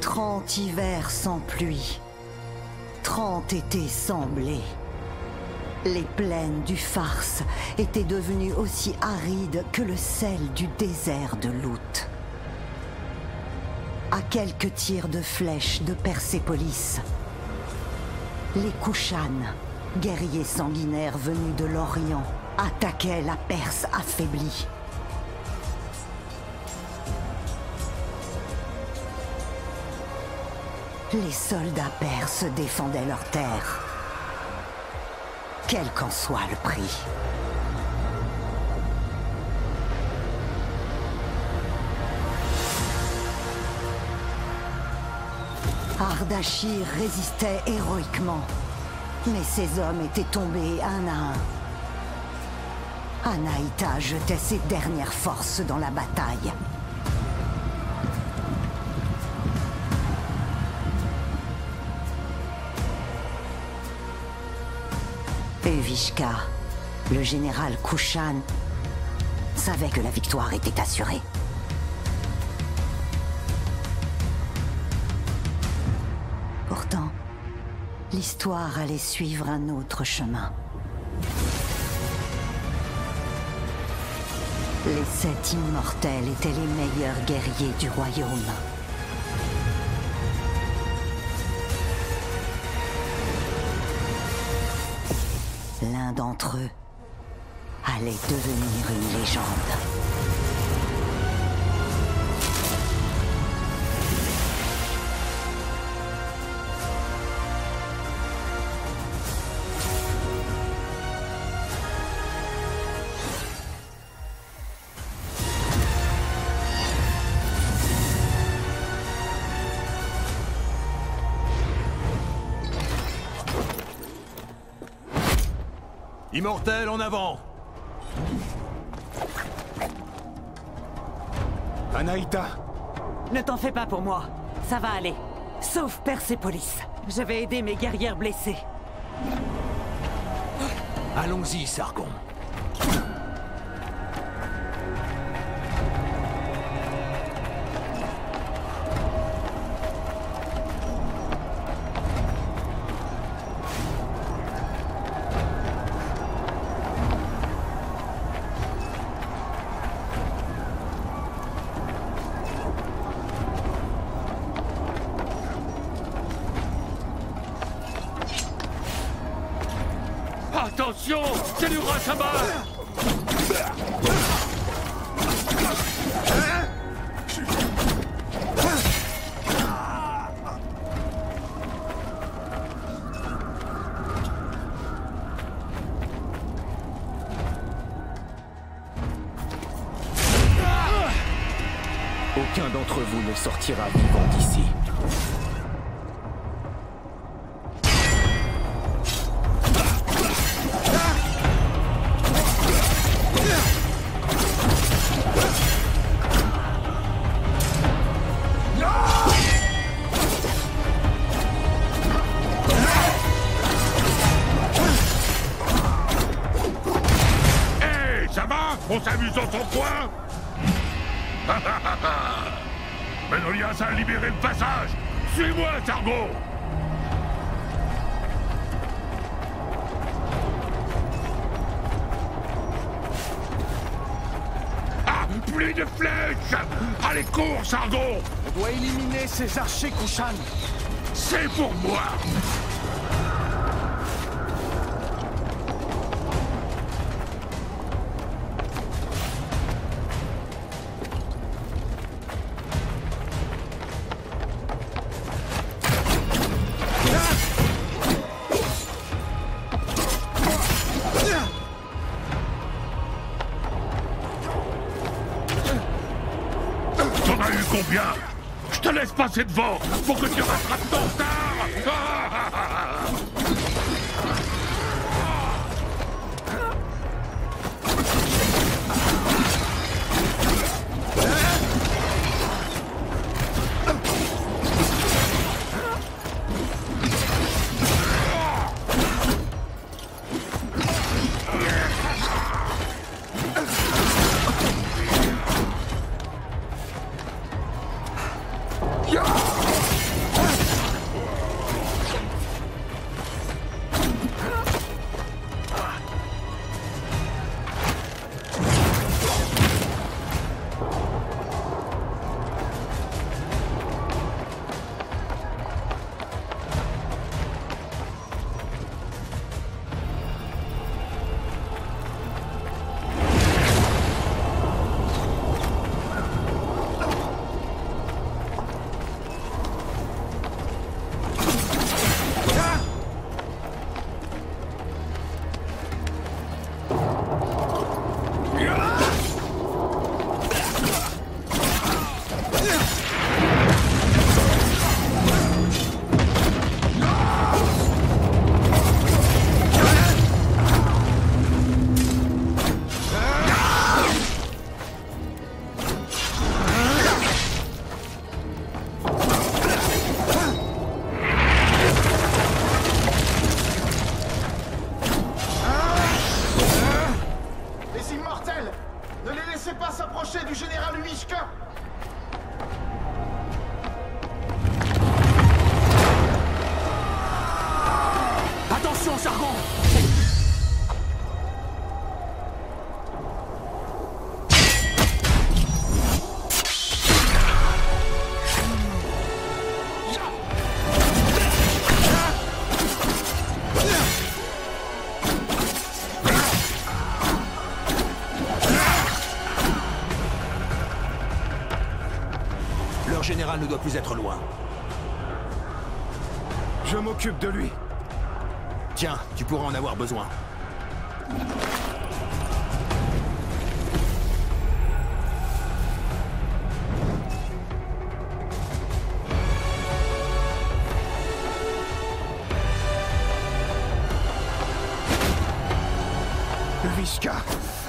30 hivers sans pluie, 30 étés sans blé. Les plaines du Fars étaient devenues aussi arides que le sel du désert de Lut. À quelques tirs de flèches de Persépolis, les Kushan, guerriers sanguinaires venus de l'Orient, attaquaient la Perse affaiblie. Les soldats perses défendaient leur terre, quel qu'en soit le prix. Ardashir résistait héroïquement, mais ses hommes étaient tombés un à un. Anaïta jetait ses dernières forces dans la bataille. Evishka, le général Kushan, savait que la victoire était assurée. Pourtant, l'histoire allait suivre un autre chemin. Les 7 immortels étaient les meilleurs guerriers du royaume. L'un d'entre eux allait devenir une légende. Immortel, en avant! Anaïta! Ne t'en fais pas pour moi. Ça va aller. Sauf Persépolis. Je vais aider mes guerrières blessées. Allons-y, Sargon. Attention, c'est du Rashaba! Aucun d'entre vous ne sortira vivant d'ici. On s'amuse dans son coin. Menolias a libéré le passage. Suis-moi, Sargon. Ah, plus de flèches. Allez, cours, Sargon. On doit éliminer ces archers Kushan. C'est pour moi. T'en as eu combien? Je te laisse passer devant pour que tu rattrapes ton retard. Leur général ne doit plus être loin. Je m'occupe de lui. Tiens, tu pourras en avoir besoin. Vishka,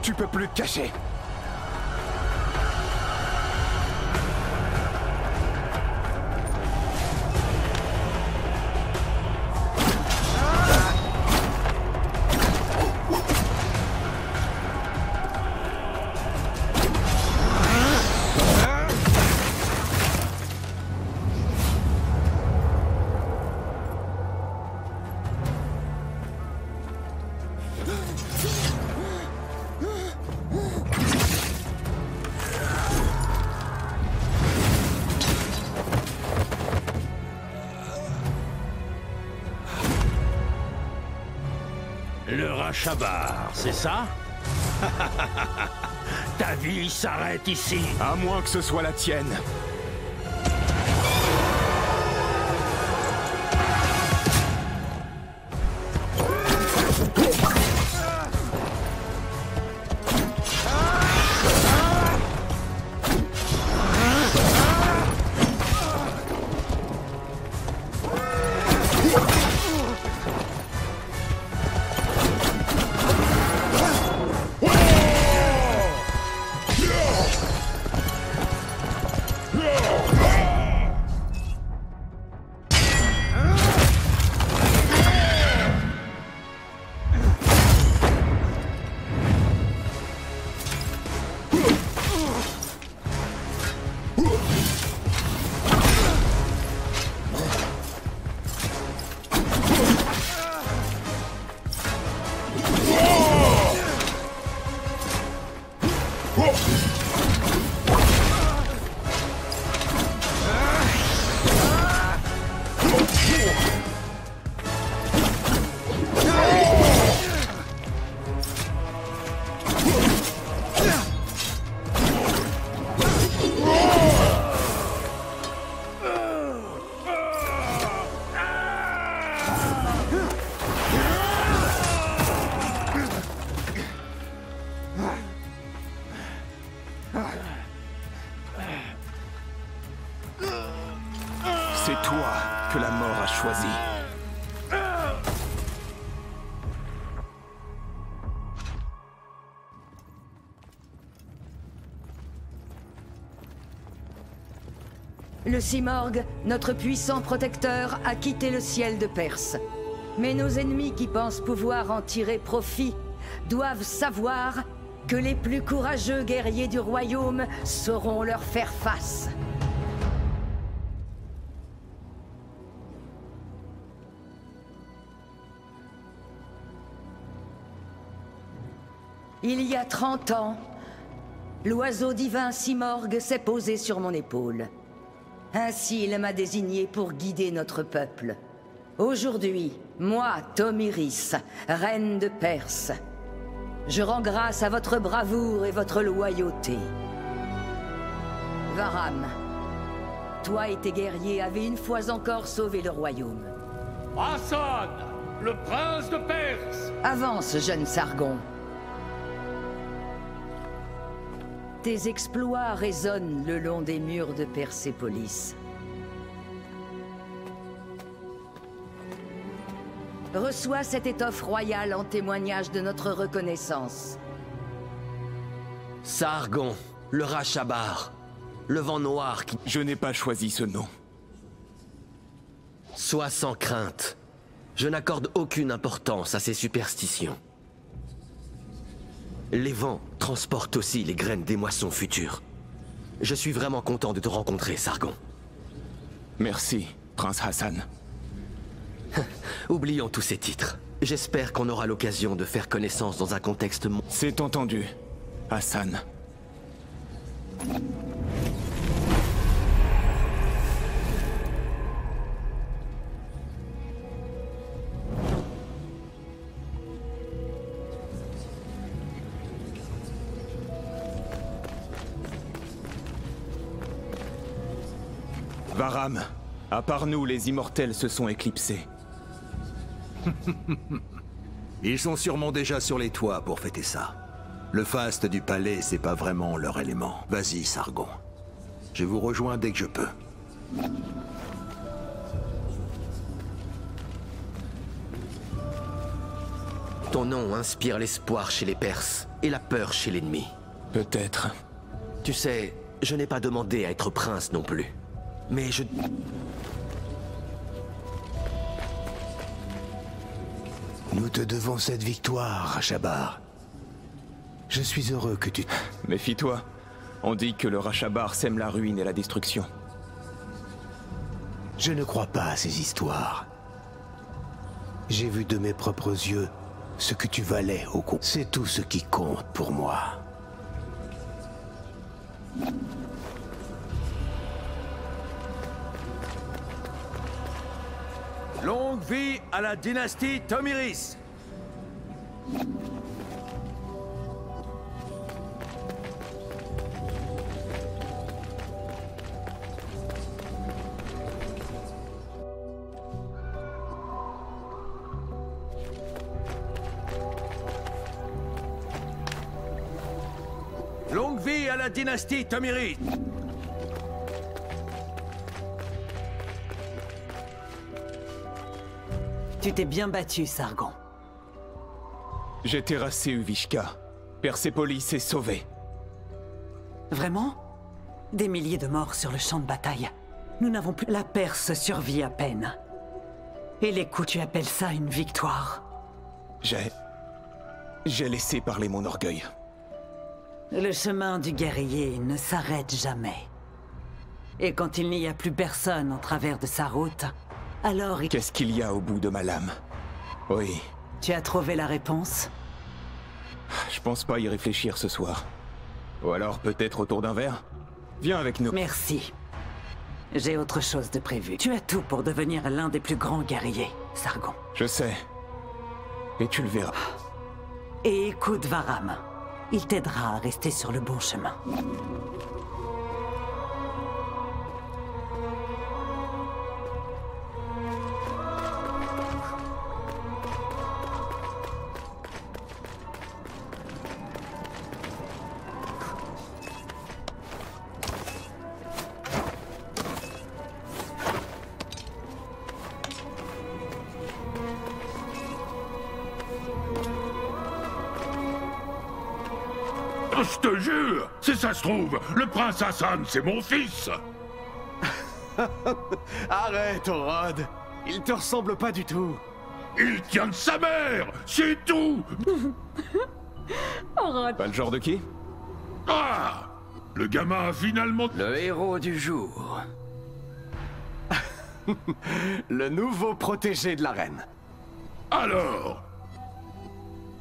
tu peux plus te cacher. Le Rashabar, c'est ça? Ta vie s'arrête ici. À moins que ce soit la tienne. C'est toi que la mort a choisi. Le Simorgh, notre puissant protecteur, a quitté le ciel de Perse. Mais nos ennemis qui pensent pouvoir en tirer profit doivent savoir que les plus courageux guerriers du royaume sauront leur faire face. Il y a 30 ans, l'oiseau divin Simorgh s'est posé sur mon épaule. Ainsi, il m'a désigné pour guider notre peuple. Aujourd'hui, moi, Thomiris, reine de Perse, je rends grâce à votre bravoure et votre loyauté. Varam, toi et tes guerriers avez une fois encore sauvé le royaume. Hassan, le prince de Perse! Avance, jeune Sargon. Tes exploits résonnent le long des murs de Persépolis. Reçois cette étoffe royale en témoignage de notre reconnaissance. Sargon, le Rashabar, le vent noir qui... Je n'ai pas choisi ce nom. Sois sans crainte. Je n'accorde aucune importance à ces superstitions. Les vents transportent aussi les graines des moissons futures. Je suis vraiment content de te rencontrer, Sargon. Merci, Prince Hassan. Oublions tous ces titres. J'espère qu'on aura l'occasion de faire connaissance dans un contexte... C'est entendu, Hassan. Varam, à part nous, les immortels se sont éclipsés. Ils sont sûrement déjà sur les toits pour fêter ça. Le faste du palais, c'est pas vraiment leur élément. Vas-y, Sargon. Je vous rejoins dès que je peux. Ton nom inspire l'espoir chez les Perses et la peur chez l'ennemi. Peut-être. Tu sais, je n'ai pas demandé à être prince non plus. Mais je... Nous te devons cette victoire, Rashabar. Je suis heureux que tu... Méfie-toi. On dit que le Rashabar sème la ruine et la destruction. Je ne crois pas à ces histoires. J'ai vu de mes propres yeux ce que tu valais au combat. C'est tout ce qui compte pour moi. Longue vie à la dynastie Tomiris! Longue vie à la dynastie Tomiris! Tu t'es bien battu, Sargon. J'ai terrassé Uvishka. Persépolis est sauvée. Vraiment? Des milliers de morts sur le champ de bataille. Nous n'avons plus... La Perse survit à peine. Et les coups, tu appelles ça une victoire? J'ai laissé parler mon orgueil. Le chemin du guerrier ne s'arrête jamais. Et quand il n'y a plus personne en travers de sa route, alors il... Qu'est-ce qu'il y a au bout de ma lame? Oui. Tu as trouvé la réponse? Je pense pas y réfléchir ce soir. Ou alors peut-être autour d'un verre? Viens avec nous. Merci. J'ai autre chose de prévu. Tu as tout pour devenir l'un des plus grands guerriers, Sargon. Je sais. Et tu le verras. Et écoute Varam. Il t'aidera à rester sur le bon chemin. Je te jure, si ça se trouve, le prince Hassan, c'est mon fils. Arrête, Orod. Il te ressemble pas du tout. Il tient de sa mère, c'est tout. Pas le genre de qui? Ah! Le gamin a finalement... Le héros du jour. Le nouveau protégé de la reine. Alors?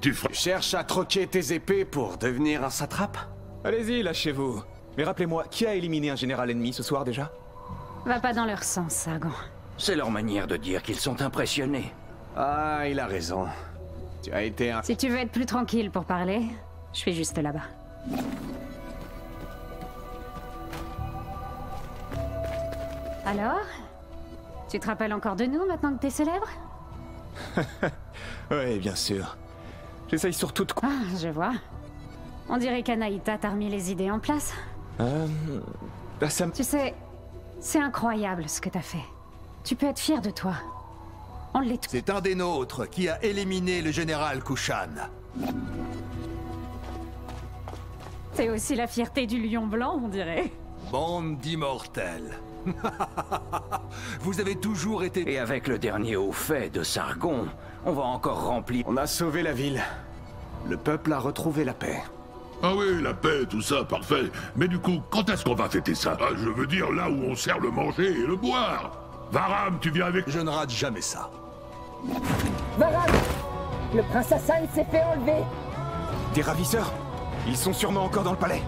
Tu Tu cherches à troquer tes épées pour devenir un satrape? Allez-y, lâchez-vous. Mais rappelez-moi, qui a éliminé un général ennemi ce soir déjà? Va pas dans leur sens, Sargon. C'est leur manière de dire qu'ils sont impressionnés. Ah, il a raison. Tu as été un... Si tu veux être plus tranquille pour parler, je suis juste là-bas. Alors? Tu te rappelles encore de nous maintenant que t'es célèbre? Ouais, bien sûr. J'essaye surtout de... Ah, je vois. On dirait qu'Anaïta t'a remis les idées en place. Ça me... Tu sais, c'est incroyable ce que t'as fait. Tu peux être fier de toi. On l'est tous. C'est un des nôtres qui a éliminé le général Kushan. C'est aussi la fierté du lion blanc, on dirait. Bande d'immortels. Vous avez toujours été... Et avec le dernier haut fait de Sargon, on va encore remplir... On a sauvé la ville. Le peuple a retrouvé la paix. Ah oui, la paix, tout ça, parfait. Mais du coup, quand est-ce qu'on va fêter ça? Je veux dire, là où on sert le manger et le boire. Varam, tu viens avec... Je ne rate jamais ça. Varam! Le prince Hassan s'est fait enlever! Des ravisseurs? Ils sont sûrement encore dans le palais.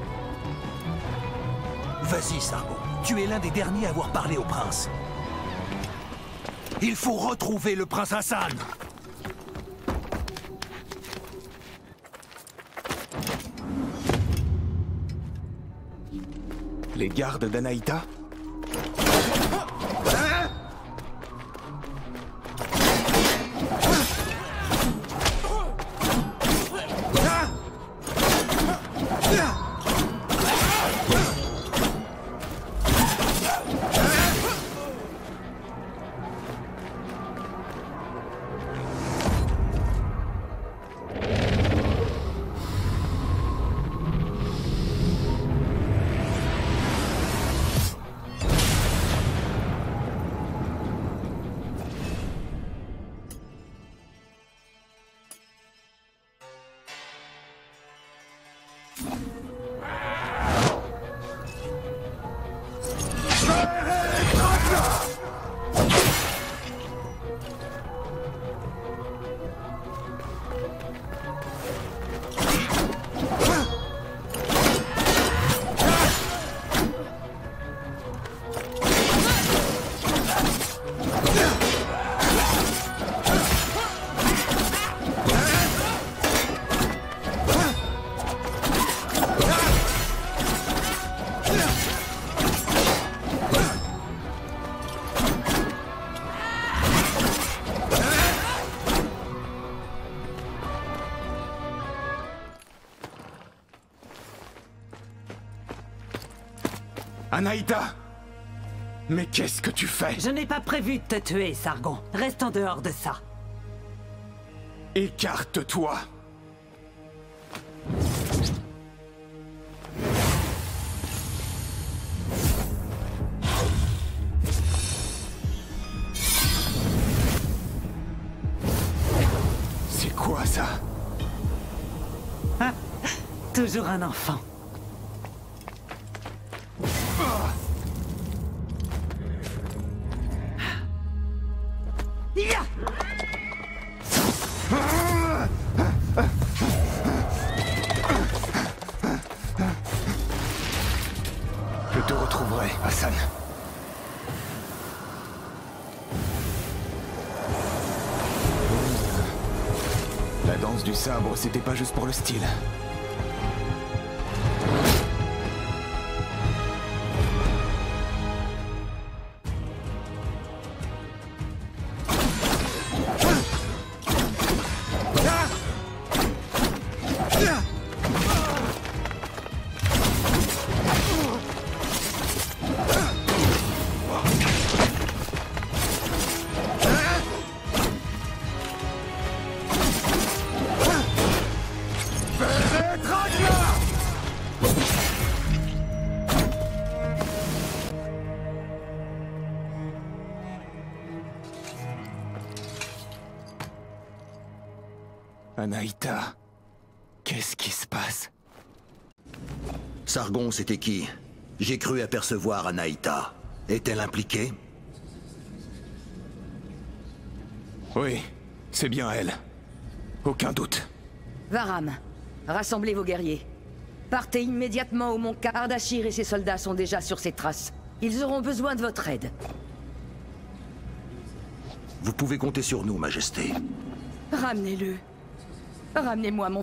Vas-y, Sargon. Tu es l'un des derniers à avoir parlé au prince. Il faut retrouver le prince Hassan. Les gardes d'Anaïta? Anaïta! Mais qu'est-ce que tu fais? Je n'ai pas prévu de te tuer, Sargon. Reste en dehors de ça. Écarte-toi! C'est quoi ça? Ah, toujours un enfant. Je te retrouverai, Hassan. La danse du sabre, c'était pas juste pour le style. Anaïta, qu'est-ce qui se passe? Sargon, c'était qui? J'ai cru apercevoir Anaïta. Est-elle impliquée? Oui, c'est bien elle. Aucun doute. Varam, rassemblez vos guerriers. Partez immédiatement au mont Ardashir et ses soldats sont déjà sur ses traces. Ils auront besoin de votre aide. Vous pouvez compter sur nous, Majesté. Ramenez-le. Ramenez-moi mon...